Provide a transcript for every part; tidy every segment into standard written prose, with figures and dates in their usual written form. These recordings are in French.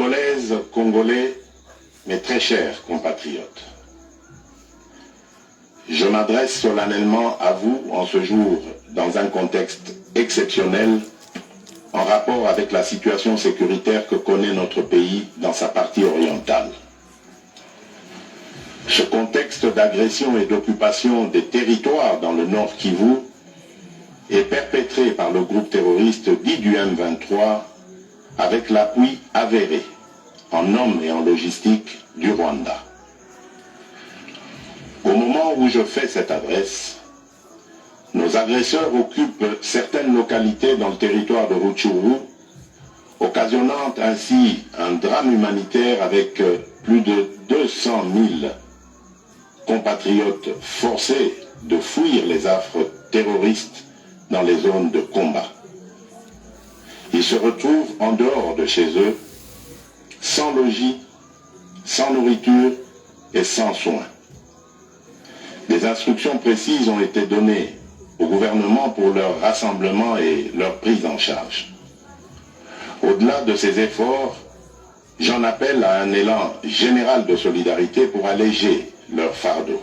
Congolaises, Congolais, mes très chers compatriotes, je m'adresse solennellement à vous en ce jour dans un contexte exceptionnel en rapport avec la situation sécuritaire que connaît notre pays dans sa partie orientale. Ce contexte d'agression et d'occupation des territoires dans le Nord Kivu est perpétré par le groupe terroriste dit du M23 avec l'appui avéré en hommes et en logistique du Rwanda. Au moment où je fais cette adresse, nos agresseurs occupent certaines localités dans le territoire de Rutshuru, occasionnant ainsi un drame humanitaire avec plus de 200 000 compatriotes forcés de fuir les affres terroristes dans les zones de combat. Ils se retrouvent en dehors de chez eux, sans logis, sans nourriture et sans soins. Des instructions précises ont été données au gouvernement pour leur rassemblement et leur prise en charge. Au-delà de ces efforts, j'en appelle à un élan général de solidarité pour alléger leur fardeau.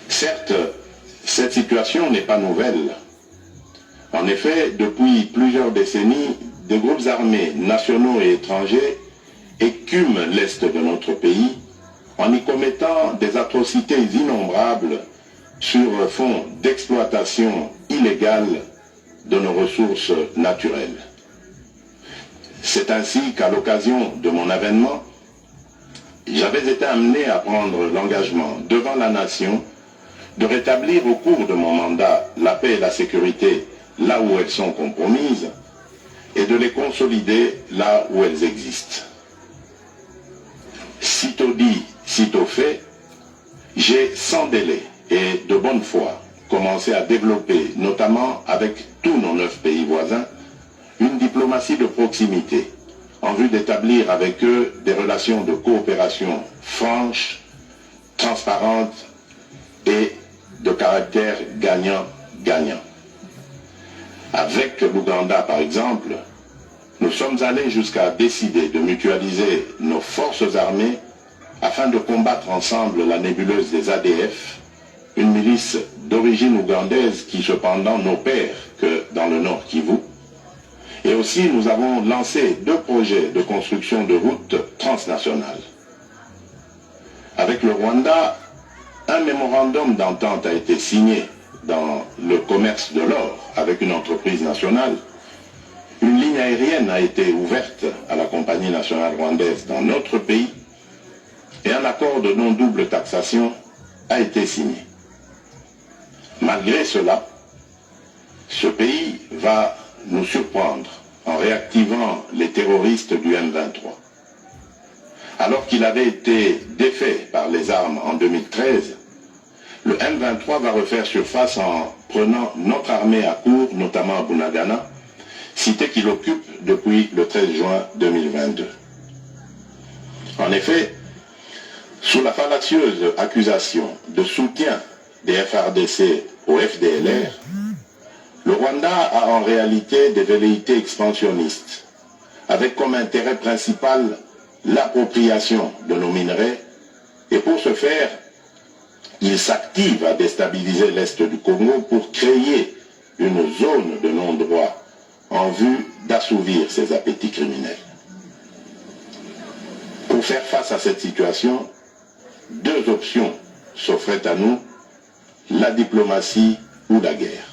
Certes, cette situation n'est pas nouvelle. En effet, depuis plusieurs décennies, des groupes armés nationaux et étrangers écument l'est de notre pays en y commettant des atrocités innombrables sur fond d'exploitation illégale de nos ressources naturelles. C'est ainsi qu'à l'occasion de mon avènement, j'avais été amené à prendre l'engagement devant la nation de rétablir au cours de mon mandat la paix et la sécurité là où elles sont compromises et de les consolider là où elles existent. Sitôt dit, sitôt fait, j'ai sans délai et de bonne foi commencé à développer, notamment avec tous nos 9 pays voisins, une diplomatie de proximité en vue d'établir avec eux des relations de coopération franches, transparentes et de caractère gagnant-gagnant. Avec l'Ouganda, par exemple, nous sommes allés jusqu'à décider de mutualiser nos forces armées afin de combattre ensemble la nébuleuse des ADF, une milice d'origine ougandaise qui cependant n'opère que dans le Nord Kivu. Et aussi nous avons lancé 2 projets de construction de routes transnationales. Avec le Rwanda, un mémorandum d'entente a été signé dans le commerce de l'or avec une entreprise nationale. Une ligne aérienne a été ouverte à la compagnie nationale rwandaise dans notre pays et un accord de non-double taxation a été signé. Malgré cela, ce pays va nous surprendre en réactivant les terroristes du M23. Alors qu'il avait été défait par les armes en 2013, le M23 va refaire surface en prenant notre armée à court, notamment à Bunagana, cité qu'il occupe depuis le 13 juin 2022. En effet, sous la fallacieuse accusation de soutien des FRDC au FDLR, le Rwanda a en réalité des velléités expansionnistes, avec comme intérêt principal l'appropriation de nos minerais, et pour ce faire, il s'active à déstabiliser l'Est du Congo pour créer une zone de non-droit en vue d'assouvir ses appétits criminels. Pour faire face à cette situation, 2 options s'offraient à nous, la diplomatie ou la guerre.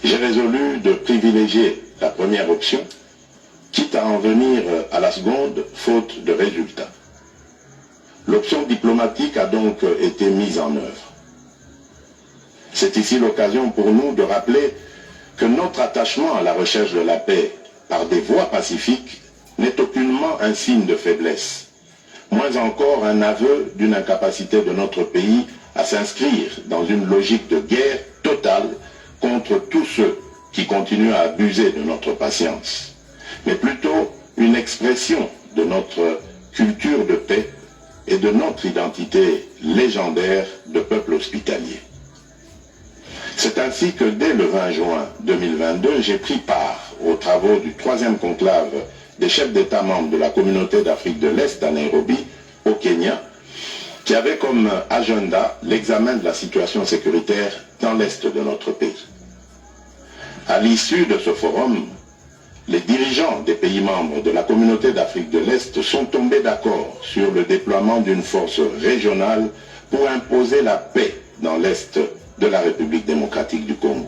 J'ai résolu de privilégier la première option, quitte à en venir à la seconde, faute de résultats. L'option diplomatique a donc été mise en œuvre. C'est ici l'occasion pour nous de rappeler que notre attachement à la recherche de la paix par des voies pacifiques n'est aucunement un signe de faiblesse, moins encore un aveu d'une incapacité de notre pays à s'inscrire dans une logique de guerre totale contre tous ceux qui continuent à abuser de notre patience, mais plutôt une expression de notre culture de paix et de notre identité légendaire de peuple hospitalier. C'est ainsi que dès le 20 juin 2022, j'ai pris part aux travaux du 3e conclave des chefs d'État membres de la communauté d'Afrique de l'Est à Nairobi, au Kenya, qui avait comme agenda l'examen de la situation sécuritaire dans l'Est de notre pays. À l'issue de ce forum, les dirigeants des pays membres de la communauté d'Afrique de l'Est sont tombés d'accord sur le déploiement d'une force régionale pour imposer la paix dans l'Est de la République démocratique du Congo.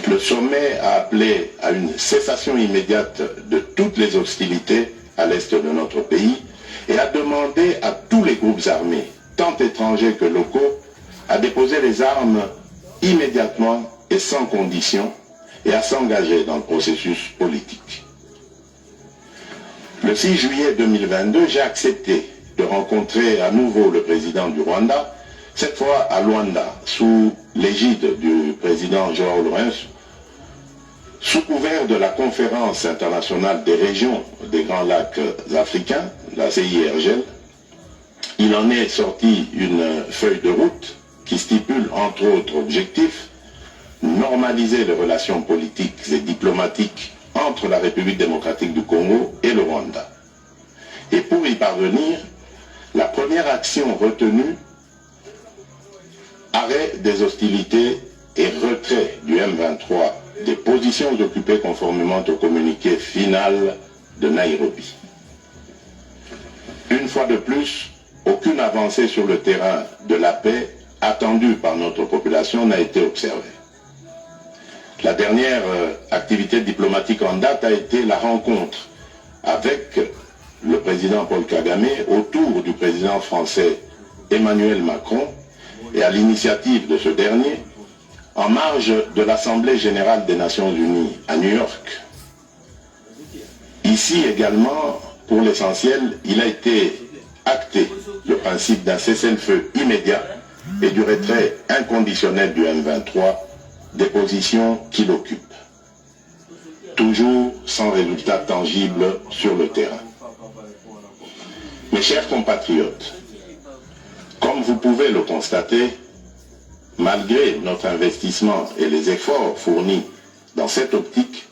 Le sommet a appelé à une cessation immédiate de toutes les hostilités à l'Est de notre pays et a demandé à tous les groupes armés, tant étrangers que locaux, à déposer les armes immédiatement et sans condition et à s'engager dans le processus politique. Le 6 juillet 2022, j'ai accepté de rencontrer à nouveau le président du Rwanda, cette fois à Luanda, sous l'égide du président Joao Lourenço, sous couvert de la conférence internationale des régions des Grands Lacs africains, la CIRGL. Il en est sorti une feuille de route qui stipule entre autres objectifs normaliser les relations politiques et diplomatiques entre la République démocratique du Congo et le Rwanda. Et pour y parvenir, la première action retenue, arrêt des hostilités et retrait du M23 des positions occupées conformément au communiqué final de Nairobi. Une fois de plus, aucune avancée sur le terrain de la paix attendue par notre population n'a été observée. La dernière activité diplomatique en date a été la rencontre avec le président Paul Kagame autour du président français Emmanuel Macron et à l'initiative de ce dernier en marge de l'Assemblée générale des Nations unies à New York. Ici également, pour l'essentiel, il a été acté le principe d'un cessez-le-feu immédiat et du retrait inconditionnel du M23 des positions qu'il occupe, toujours sans résultat tangible sur le terrain. Mes chers compatriotes, comme vous pouvez le constater, malgré notre investissement et les efforts fournis dans cette optique,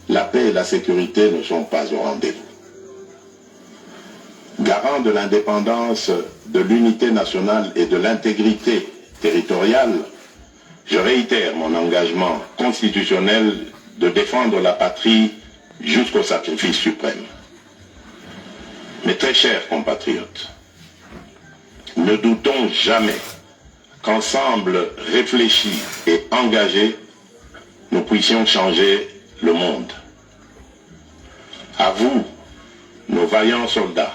la paix et la sécurité ne sont pas au rendez-vous. Garant de l'indépendance, de l'unité nationale et de l'intégrité territoriale, je réitère mon engagement constitutionnel de défendre la patrie jusqu'au sacrifice suprême. Mes très chers compatriotes, ne doutons jamais qu'ensemble réfléchis et engagés, nous puissions changer le monde. À vous, nos vaillants soldats,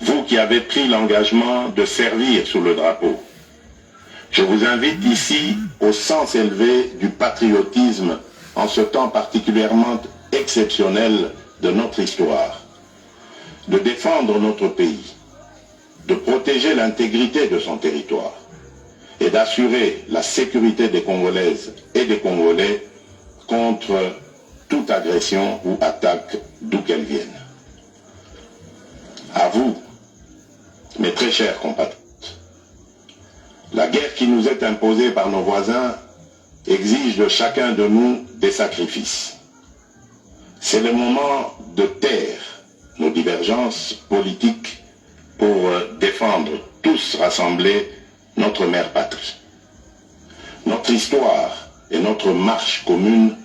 vous qui avez pris l'engagement de servir sous le drapeau, je vous invite ici au sens élevé du patriotisme en ce temps particulièrement exceptionnel de notre histoire, de défendre notre pays, de protéger l'intégrité de son territoire et d'assurer la sécurité des Congolaises et des Congolais contre toute agression ou attaque d'où qu'elle vienne. À vous, mes très chers compatriotes, la guerre qui nous est imposée par nos voisins exige de chacun de nous des sacrifices. C'est le moment de taire nos divergences politiques pour défendre tous rassemblés notre mère patrie. Notre histoire et notre marche commune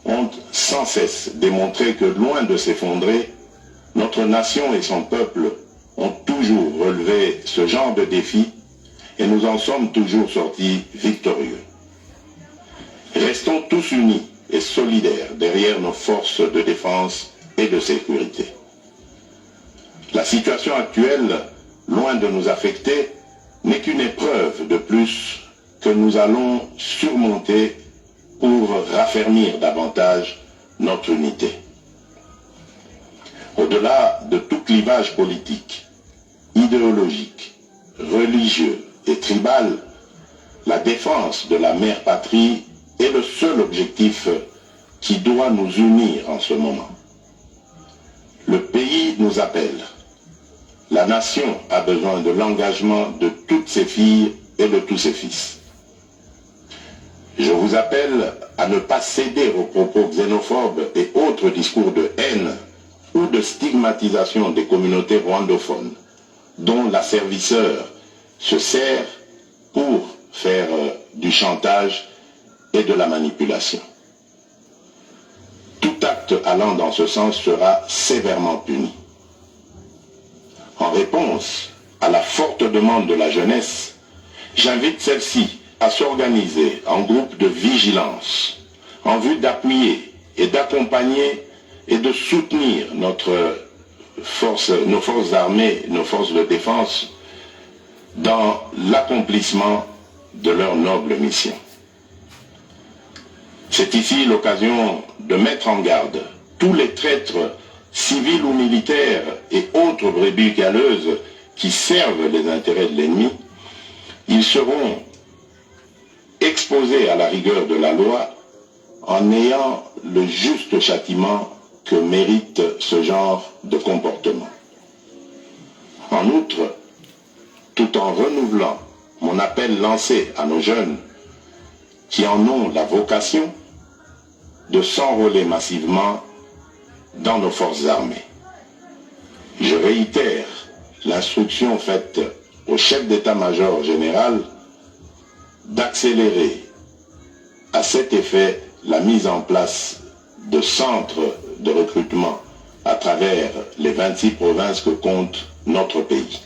ont sans cesse démontré que loin de s'effondrer, notre nation et son peuple ont toujours relevé ce genre de défi et nous en sommes toujours sortis victorieux. Restons tous unis et solidaires derrière nos forces de défense et de sécurité. La situation actuelle, loin de nous affecter, n'est qu'une épreuve de plus que nous allons surmonter pour raffermir davantage notre unité. Au-delà de tout clivage politique, idéologique, religieux et tribal, la défense de la mère patrie est le seul objectif qui doit nous unir en ce moment. Le pays nous appelle. La nation a besoin de l'engagement de toutes ses filles et de tous ses fils. Je vous appelle à ne pas céder aux propos xénophobes et autres discours de haine ou de stigmatisation des communautés rwandophones, dont l'asservisseur se sert pour faire du chantage et de la manipulation. Tout acte allant dans ce sens sera sévèrement puni. En réponse à la forte demande de la jeunesse, j'invite celle-ci à s'organiser en groupe de vigilance en vue d'appuyer et d'accompagner et de soutenir nos forces armées, nos forces de défense dans l'accomplissement de leur noble mission. C'est ici l'occasion de mettre en garde tous les traîtres civils ou militaires et autres brebis galeuses qui servent les intérêts de l'ennemi. Ils seront exposés à la rigueur de la loi en ayant le juste châtiment que mérite ce genre de comportement. En outre, tout en renouvelant mon appel lancé à nos jeunes qui en ont la vocation de s'enrôler massivement dans nos forces armées. Je réitère l'instruction faite au chef d'état-major général d'accélérer à cet effet la mise en place de centres de recrutement à travers les 26 provinces que compte notre pays.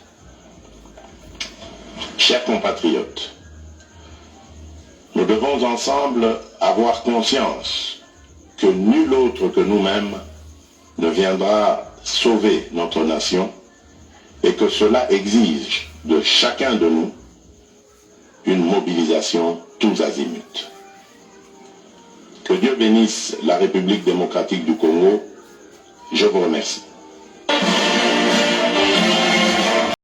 Chers compatriotes, nous devons ensemble avoir conscience que nul autre que nous-mêmes ne viendra sauver notre nation et que cela exige de chacun de nous une mobilisation tous azimuts. Que Dieu bénisse la République démocratique du Congo. Je vous remercie.